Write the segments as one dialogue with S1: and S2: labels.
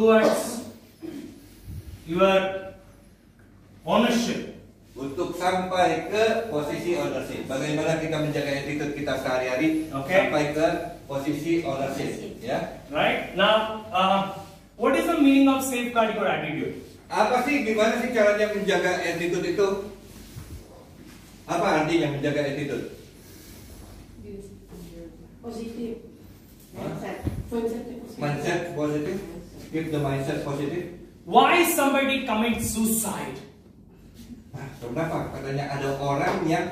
S1: towards your ownership.
S2: Untuk sampai ke posisi ownership. Bagaimana kita menjaga attitude kita sehari-hari sampai ke posisi ownership, ya?
S1: Right? Now, what is the meaning of safeguarding your attitude?
S2: Apa sih, gimana sih caranya menjaga attitude itu? Apa artinya menjaga attitude?
S3: Positif.
S2: Mindset positif. Keep the mindset positive.
S1: Why somebody commits suicide?
S2: Nah, kenapa? Katanya ada orang yang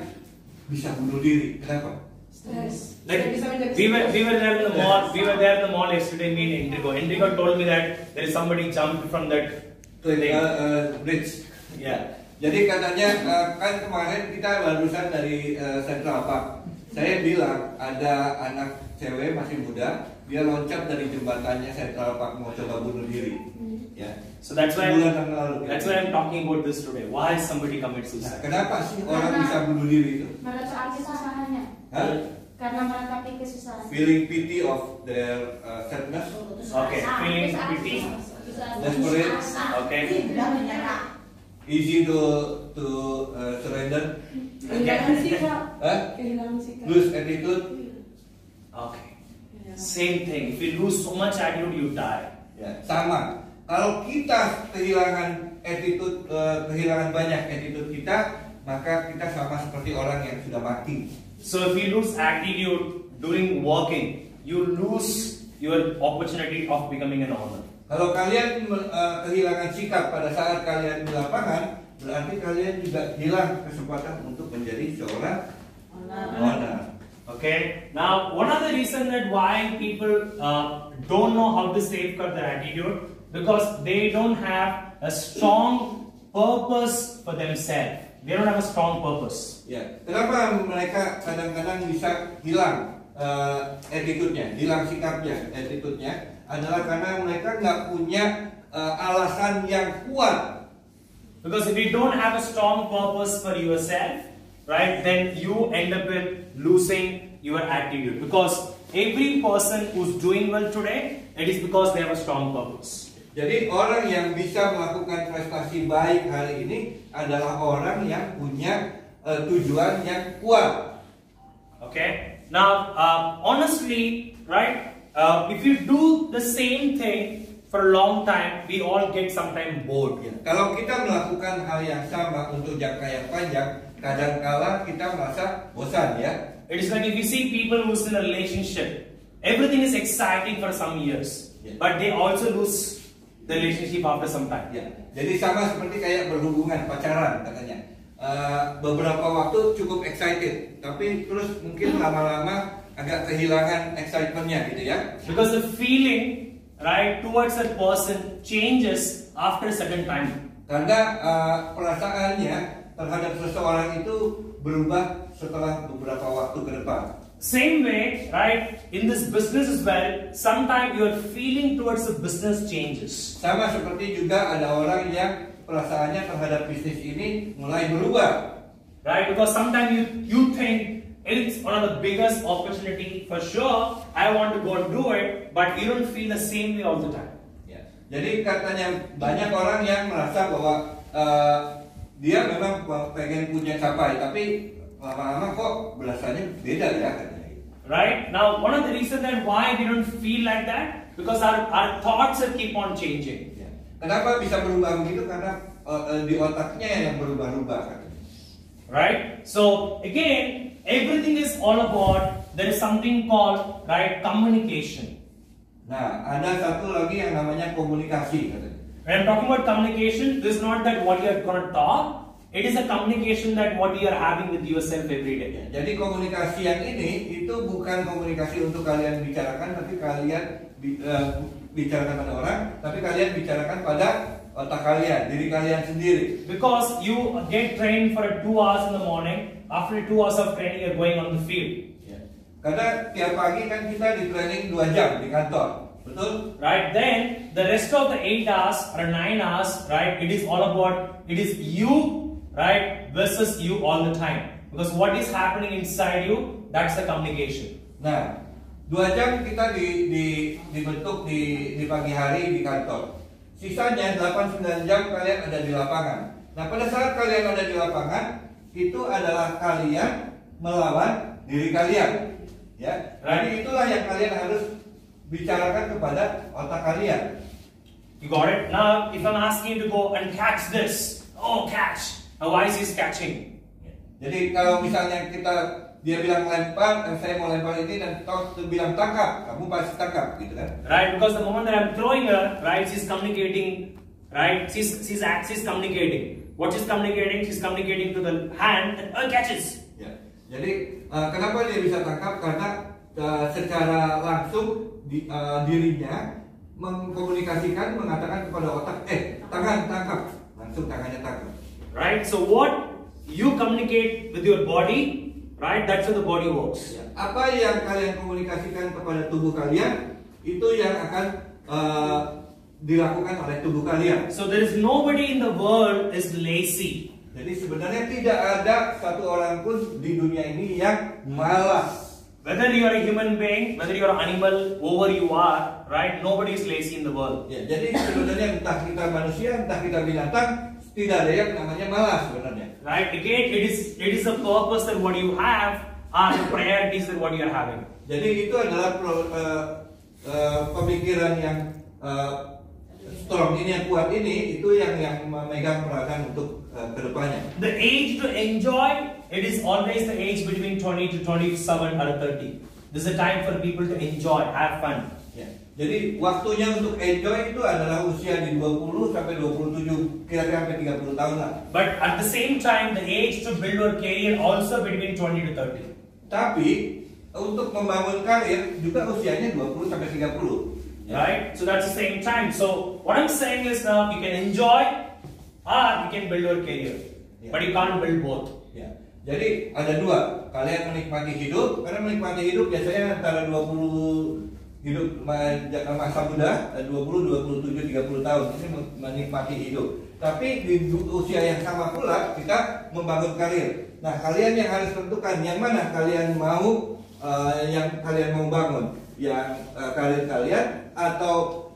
S2: bisa bunuh diri. Kenapa?
S3: Stres.
S1: Like we were there in the mall. We were there in the mall yesterday. Me and Enrico. Enrico told me that there is somebody jumped from that
S2: Bridge.
S1: Yeah.
S2: Jadi katanya kan kemarin kita barusan dari Central Park. Saya bilang ada anak cewek masih muda, dia loncat dari jembatannya Central Park mau coba bunuh diri. Ya.
S1: So that's why I'm talking about this today. Why somebody commits
S2: Nah,
S1: suicide?
S2: kenapa sih orang bisa bunuh diri itu?
S3: Merasa kesusahannya.
S2: Hah?
S3: Karena meratapi kesusahan.
S2: Feeling pity of their sadness.
S1: Okay, feeling pity.
S2: Desperate.
S1: Okay.
S2: Easy to surrender.
S3: Kehilangan sikap.
S2: Hah?
S3: Kehilangan sikap.
S2: Lose attitude.
S1: Okay. Same thing. If you lose so much attitude, you die.
S2: Ya, sama. Kalau kita kehilangan attitude, kehilangan banyak attitude kita, maka kita sama seperti orang yang sudah mati.
S1: So if you lose attitude during working, you lose your opportunity of becoming an owner.
S2: Kalau kalian kehilangan sikap pada saat kalian di lapangan, berarti kalian juga hilang kesempatan untuk menjadi seorang owner.
S1: Okay. Now, one of the reasons that why people don't know how to safeguard their attitude, because they don't have a strong purpose for themselves. They don't have a strong purpose.
S2: Ya, kenapa mereka kadang-kadang bisa hilang attitude-nya, hilang sikapnya, attitude-nya adalah karena mereka nggak punya alasan yang kuat.
S1: Because if you don't have a strong purpose for yourself, right, then you end up with losing your attitude. Because every person who's doing well today, it is because they have a strong purpose.
S2: Jadi orang yang bisa melakukan prestasi baik hari ini adalah orang yang punya tujuan yang kuat.
S1: Okay. Now, honestly, right, if you do the same thing for a long time, we all get sometimes bored.
S2: Ya. Kalau kita melakukan hal yang sama untuk jangka yang panjang, kadang-kala kita merasa bosan, ya.
S1: It is like if you see people who's in a relationship, everything is exciting for some years, but they also lose the relationship after some time.
S2: Ya. Jadi sama seperti kayak berhubungan, pacaran katanya. Beberapa waktu cukup excited, tapi terus mungkin lama-lama agak kehilangan excitementnya, gitu ya.
S1: Because the feeling, right, towards that person changes after a certain time.
S2: Karena perasaannya terhadap seseorang itu berubah setelah beberapa waktu ke depan.
S1: Same way, right, in this business as well, sometimes your feeling towards the business changes.
S2: Sama seperti juga ada orang yang perasaannya terhadap bisnis ini mulai berubah.
S1: Right, because sometimes you think it's one of the biggest opportunity for sure, I want to go and do it, but you don't feel the same way all the time.
S2: Ya. Jadi katanya banyak orang yang merasa bahwa dia memang pengen punya capai, tapi lama-lama kok berasanya beda ya katanya.
S1: Right? Now, one of the reasons that why we don't feel like that, because our thoughts keep on changing.
S2: Ya. Kenapa bisa berubah begitu? Karena di otaknya yang berubah-ubah katanya.
S1: Right? So again, everything is all about, there is something called, right, communication.
S2: Nah, ada satu lagi yang namanya komunikasi katanya.
S1: When I'm talking about communication, this is not that what you are going to talk, it is a communication that what you are having with yourself every day.
S2: Ya, jadi komunikasi yang ini itu bukan komunikasi untuk kalian bicarakan, tapi kalian bicarakan pada orang, tapi kalian bicarakan pada otak kalian, diri kalian sendiri.
S1: Because you get trained for 2 hours in the morning, after 2 hours of training you are going on the field.
S2: Ya. Karena tiap pagi kan kita di training 2 jam di kantor. Betul?
S1: Right, then the rest of the 8 hours or 9 hours, right, it is all about, it is you, right, versus you all the time. Because what is happening inside you, that's the communication.
S2: Nah, 2 jam kita dibentuk di pagi hari di kantor. Sisanya 8-9 jam kalian ada di lapangan. Nah, pada saat kalian ada di lapangan, itu adalah kalian melawan diri kalian. Ya, jadi itulah yang kalian harus bicarakan kepada otak kalian.
S1: You got it? Now, if I'm asking you to go and catch this, oh, catch. Now, why is he catching?
S2: Jadi kalau misalnya dia bilang lempar, saya mau lempar ini dan kau bilang tangkap, kamu pasti tangkap, gitu kan?
S1: Right? Because the moment that I'm throwing her, right, she's communicating, right? She's communicating. What she's communicating? She's communicating to the hand and catches.
S2: Ya. Jadi kenapa dia bisa tangkap? Karena secara langsung dirinya mengkomunikasikan, mengatakan kepada otak, tangan tangkap, langsung tangannya tangkap.
S1: Right? So what you communicate with your body, right? That's how the body works.
S2: Ya. Apa yang kalian komunikasikan kepada tubuh kalian, itu yang akan dilakukan oleh tubuh kalian.
S1: So there is nobody in the world is lazy.
S2: Jadi sebenarnya tidak ada satu orang pun di dunia ini yang malas.
S1: Whether you are a human being, whether you are an animal, whoever you are, right? Nobody is lazy in the world.
S2: Ya, jadi sebenarnya entah kita manusia, entah kita binatang, tidak ada yang namanya malas sebenarnya.
S1: Right? Again, it is a purpose that what you have are the priorities that what you are having.
S2: Jadi itu adalah pemikiran yang strong ini, yang kuat ini, itu yang memegang peranan untuk kedepannya.
S1: The age to enjoy, it is always the age between 20 to 27 or 30. This is a time for people to enjoy, have fun.
S2: Ya. Jadi waktunya untuk enjoy itu adalah usia di 20 sampai 27, kira-kira sampai 30 tahun lah.
S1: But at the same time, the age to build your career also between 20 to 30.
S2: Tapi untuk membangun karir juga usianya 20 sampai 30.
S1: Right? So that's the same time. So what I'm saying is now you can enjoy or you can build your career.
S2: Yeah.
S1: But you can't build both.
S2: Ya. Jadi ada dua, kalian menikmati hidup, karena menikmati hidup biasanya antara 20 hidup masa muda, 20, 27, 30 tahun ini menikmati hidup. Tapi di usia yang sama pula kita membangun karir. Nah, kalian yang harus tentukan yang mana kalian mau, yang kalian mau bangun, yang karir kalian atau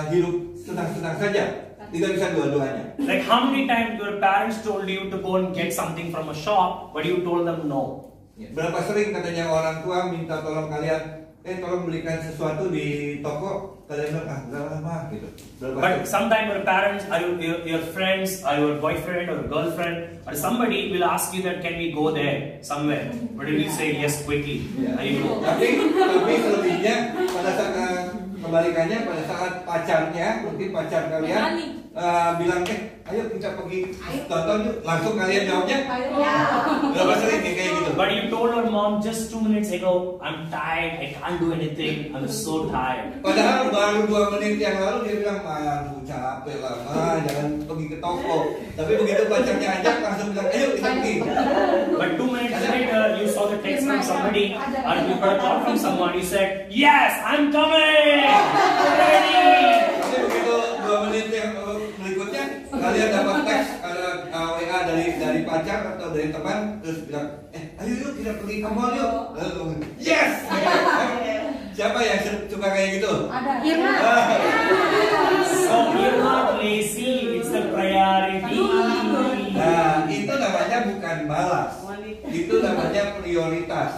S2: hidup senang-senang saja. Tidak bisa dua-duanya.
S1: Like how many times your parents told you to go and get something from a shop, but you told them no?
S2: Ya, berapa sering katanya orang tua minta tolong kalian, tolong belikan sesuatu di toko, kalian bilang enggak lama gitu.
S1: But sometimes your parents, or your friends, or your boyfriend or girlfriend, or somebody will ask you that can we go there somewhere, but you will say yes quickly.
S2: Ya.
S1: And you go.
S2: Tapi selebihnya pada saat kebalikannya, pada saat pacarnya, mungkin pacar kalian bilang ayo kita pergi tonton yuk, langsung kalian jawabnya berapa sering kayak gitu.
S1: But you told your mom just 2 minutes ago, I'm tired, I can't do anything, I'm so tired.
S2: Padahal baru 2 menit yang lalu dia bilang, aduh capek lah ma, jangan pergi ke toko. Tapi begitu pacarnya ajak langsung bilang, ayo kita pergi.
S1: But 2 minutes later, you saw the text from somebody, or you got a call from someone, you said, yes, I'm coming, ready.
S2: Tapi begitu 2 menit yang berikutnya, kalian dapat teks WA dari pacar atau dari teman, terus bilang, ayo yuk kita pergi ke mall yuk. Yes. Siapa yang suka kayak gitu?
S3: Ada.
S1: So you're not lazy, it's the priority.
S2: Nah, itu namanya bukan malas. Itu namanya prioritas.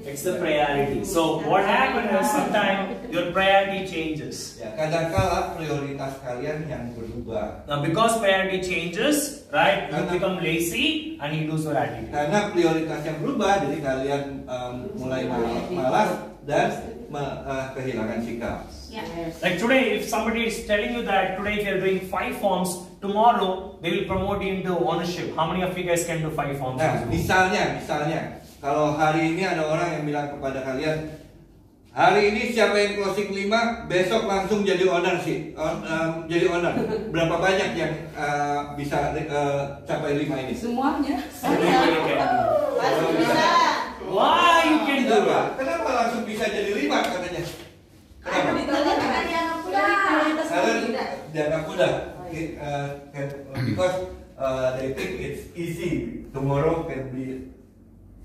S1: It's the priority. So what happens is sometimes your priority changes.
S2: Ya, kadang-kala prioritas kalian yang berubah.
S1: Now because priority changes, right, you become lazy and you lose your attitude.
S2: Karena prioritas yang berubah, jadi kalian mulai malas dan kehilangan sikap.
S1: Like today, if somebody is telling you that today if you're doing 5 forms, tomorrow they will promote you into ownership. How many of you guys can do 5 forms?
S2: Nah, misalnya, kalau hari ini ada orang yang bilang kepada kalian, hari ini siapa yang closing 5, besok langsung jadi ownership, jadi owner. Berapa banyak yang bisa capai 5 ini?
S3: Semuanya.
S1: Why you can do it?
S2: Kenapa langsung bisa jadi 5 katanya? Kenapa? Karena dianggap mudah. Because they think it's easy. Tomorrow can be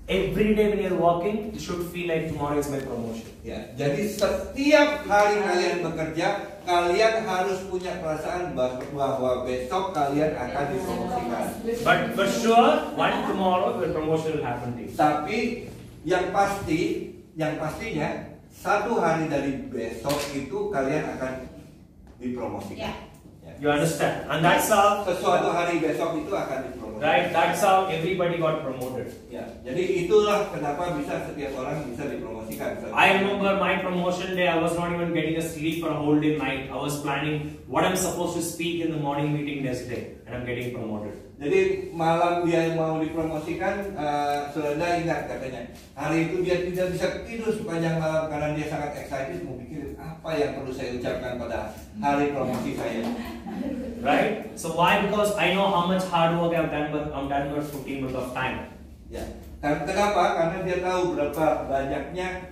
S1: every day when you're working, you should feel like tomorrow is my promotion.
S2: Ya, jadi setiap hari kalian bekerja, kalian harus punya perasaan bahwa besok kalian akan dipromosikan.
S1: But for sure, one tomorrow your promotion will happen to you.
S2: Tapi yang pastinya satu hari dari besok itu kalian akan dipromosikan.
S1: You understand? And that's how,
S2: Sesuatu hari besok itu akan dipromosikan.
S1: right? That's how everybody got promoted.
S2: Ya, jadi itulah kenapa bisa setiap orang bisa dipromosikan.
S1: I remember my promotion day, I was not even getting a sleep for a whole day night. I was planning what I'm supposed to speak in the morning meeting next day, and I'm getting promoted.
S2: Jadi malam dia mau dipromosikan, Saudara ingat katanya hari itu dia tidak bisa tidur sepanjang malam karena dia sangat excited mau pikir apa yang perlu saya ucapkan pada hari promosi saya.
S1: Right? So why? Because I know how much hard work I've done, but I'm done for 15 minutes of time.
S2: Ya, kenapa? Karena dia tahu berapa banyaknya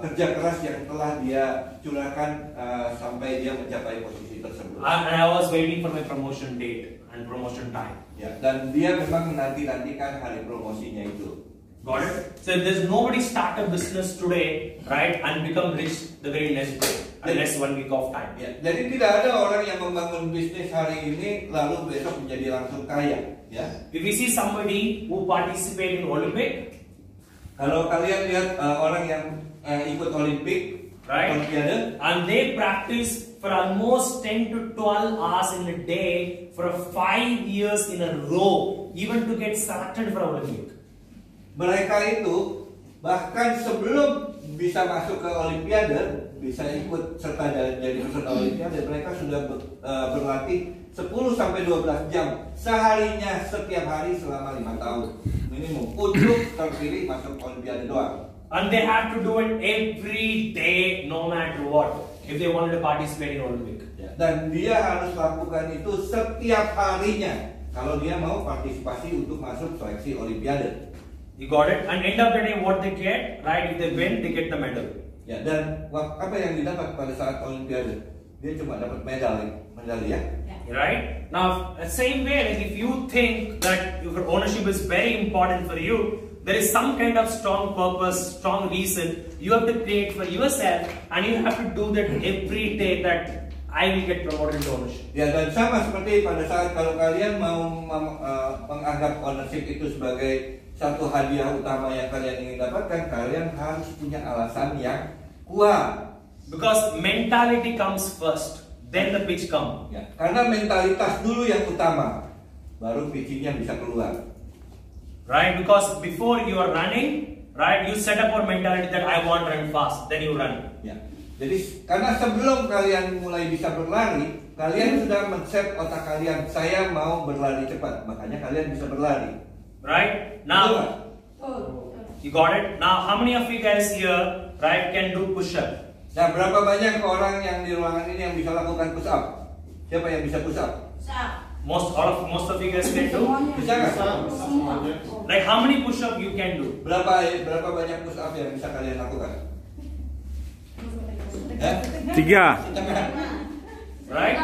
S2: kerja keras yang telah dia curahkan sampai dia mencapai posisi tersebut.
S1: And I was waiting for my promotion date and promotion time.
S2: Ya, dan dia memang menanti-nantikan hari promosinya itu.
S1: Got it? So there's nobody start a business today, right, and become rich the very next day, unless 1 week of time.
S2: Ya, jadi tidak ada orang yang membangun bisnis hari ini lalu besok menjadi langsung kaya. Ya.
S1: If you see somebody who participate in Olympic,
S2: Kalau kalian lihat orang yang ikut Olimpik,
S1: right,
S2: Olimpiade,
S1: and they practice for almost 10 to 12 hours in a day for 5 years in a row, even to get selected for Olympic.
S2: mereka itu bahkan sebelum bisa masuk ke Olimpiade, bisa ikut serta jadi peserta Olimpiade, mereka sudah berlatih 10 sampai 12 jam seharinya setiap hari selama 5 tahun minimum untuk terpilih masuk Olimpiade doang.
S1: And they have to do it every day, no matter what, if they wanted to participate in Olympic.
S2: Dan dia harus lakukan itu setiap harinya kalau dia mau partisipasi untuk masuk seleksi Olimpiade.
S1: You got it? And end of the day, what they get, right? If they win, they get the medal.
S2: Ya, dan apa yang didapat pada saat Olimpiade? Dia cuma dapat medali ya.
S1: Right? Now, same way, like if you think that your ownership is very important for you, there is some kind of strong purpose, strong reason you have to create for yourself, and you have to do that every day that I will get promoted to ownership.
S2: Ya, dan sama seperti pada saat kalau kalian mau menganggap ownership itu sebagai satu hadiah utama yang kalian ingin dapatkan, kalian harus punya alasan yang kuat.
S1: Because mentality comes first, then the pitch come.
S2: Ya, karena mentalitas dulu yang utama, baru pitchingnya bisa keluar.
S1: Right? Because before you are running, right, you set up your mentality that I want to run fast, then you run.
S2: Ya. Jadi karena sebelum kalian mulai bisa berlari, kalian sudah men-set otak kalian, saya mau berlari cepat, makanya kalian bisa berlari.
S1: Right? Now, you got it? Now, how many of you guys here, right, can do push-up?
S2: Nah, berapa banyak orang yang di ruangan ini yang bisa lakukan push up? Siapa yang bisa push up?
S1: Most of you guys can do?
S2: Bisa nggak?
S1: Like how many push-up you can do?
S2: Berapa banyak push up yang bisa kalian lakukan?
S4: 3.
S1: Right?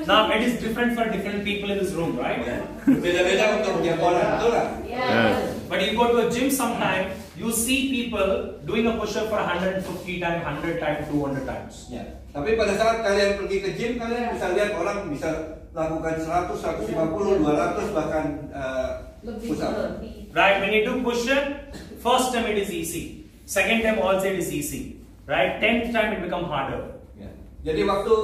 S1: Now, it is different for different people in this room, right?
S2: Beda-beda untuk tiap orang, betul nggak?
S1: But you go to a gym sometime, you see people doing a push-up for 150 times, 100 times, 200 times.
S2: Ya. Tapi pada saat kalian pergi ke gym, kalian bisa lihat orang bisa lakukan 100, 150, 200 bahkan push up.
S1: Right? When you do push-up, first time it is easy. Second time also it is easy. Right? 10th time it become harder.
S2: Ya. Jadi waktu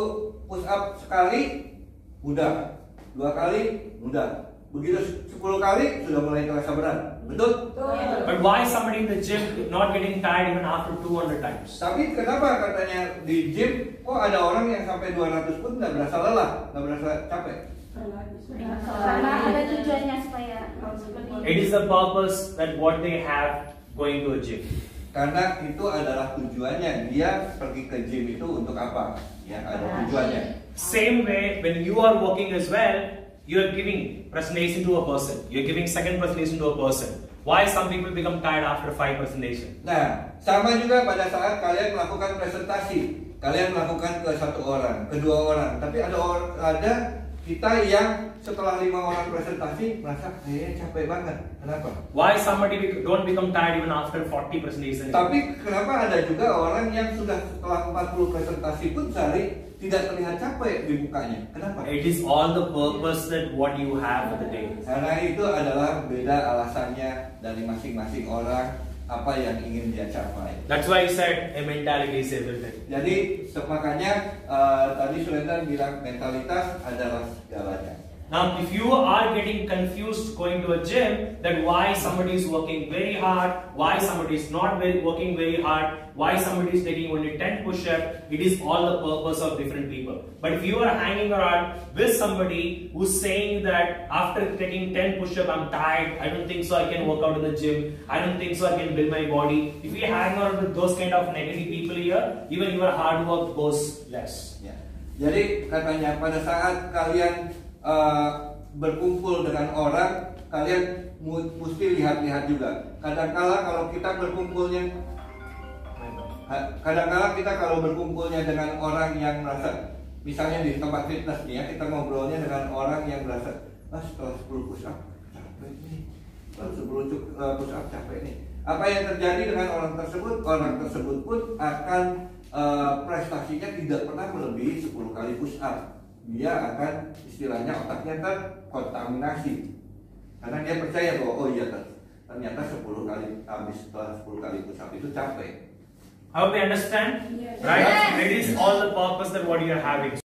S2: push up sekali mudah, 2 kali mudah, begitu 10 kali sudah mulai terasa berat, betul?
S1: But why somebody in the gym not getting tired even after 200 times?
S2: Tapi kenapa katanya di gym kok ada orang yang sampai 200 pun nggak berasa lelah, nggak berasa capek?
S3: Karena ada tujuannya supaya
S1: It is the purpose that what they have going to a gym.
S2: Karena itu adalah tujuannya, dia pergi ke gym itu untuk apa? Ya, ada tujuannya.
S1: Same way, when you are working as well, you are giving presentation to a person. You are giving second presentation to a person. Why some people become tired after 5 presentation?
S2: Nah, sama juga pada saat kalian melakukan presentasi, kalian melakukan ke 1 orang, ke 2 orang, tapi ada kita yang setelah 5 orang presentasi merasa kayaknya capek banget. Kenapa?
S1: Why somebody don't become tired even after 40 presentations?
S2: Tapi kenapa ada juga orang yang sudah setelah 40 presentasi pun sehari tidak terlihat capek di mukanya? Kenapa?
S1: It is all the purpose that what you have for the day.
S2: Karena itu adalah beda alasannya dari masing-masing orang, apa yang ingin dia capai.
S1: That's why I said a mentality is everything.
S2: Jadi makanya tadi Surendra bilang mentalitas adalah segalanya.
S1: Now, if you are getting confused going to a gym, that why somebody is working very hard, why somebody is not working very hard, why somebody is taking only 10 push-ups, it is all the purpose of different people. But if you are hanging around with somebody who's saying that after taking 10 push-ups, I'm tired, I don't think so I can work out in the gym, I don't think so I can build my body. If you hang around with those kind of negative people here, even your hard work goes less.
S2: Ya. Jadi katanya pada saat kalian berkumpul dengan orang, kalian mesti lihat-lihat juga. Kadangkala kalau kita berkumpulnya dengan orang yang merasa, misalnya di tempat fitness nih ya, kita ngobrolnya dengan orang yang merasa, setelah 10 push up capek nih, setelah 10 push up capek nih. Apa yang terjadi dengan orang tersebut? Orang tersebut pun akan prestasinya tidak pernah melebihi 10 kali push up. Dia akan istilahnya otaknya terkontaminasi karena dia percaya bahwa oh iya ternyata 10 kali habis setelah 10 kali push up itu capek.
S1: I hope you understand,
S3: Yes.
S1: right? It is all the purpose that what you are having.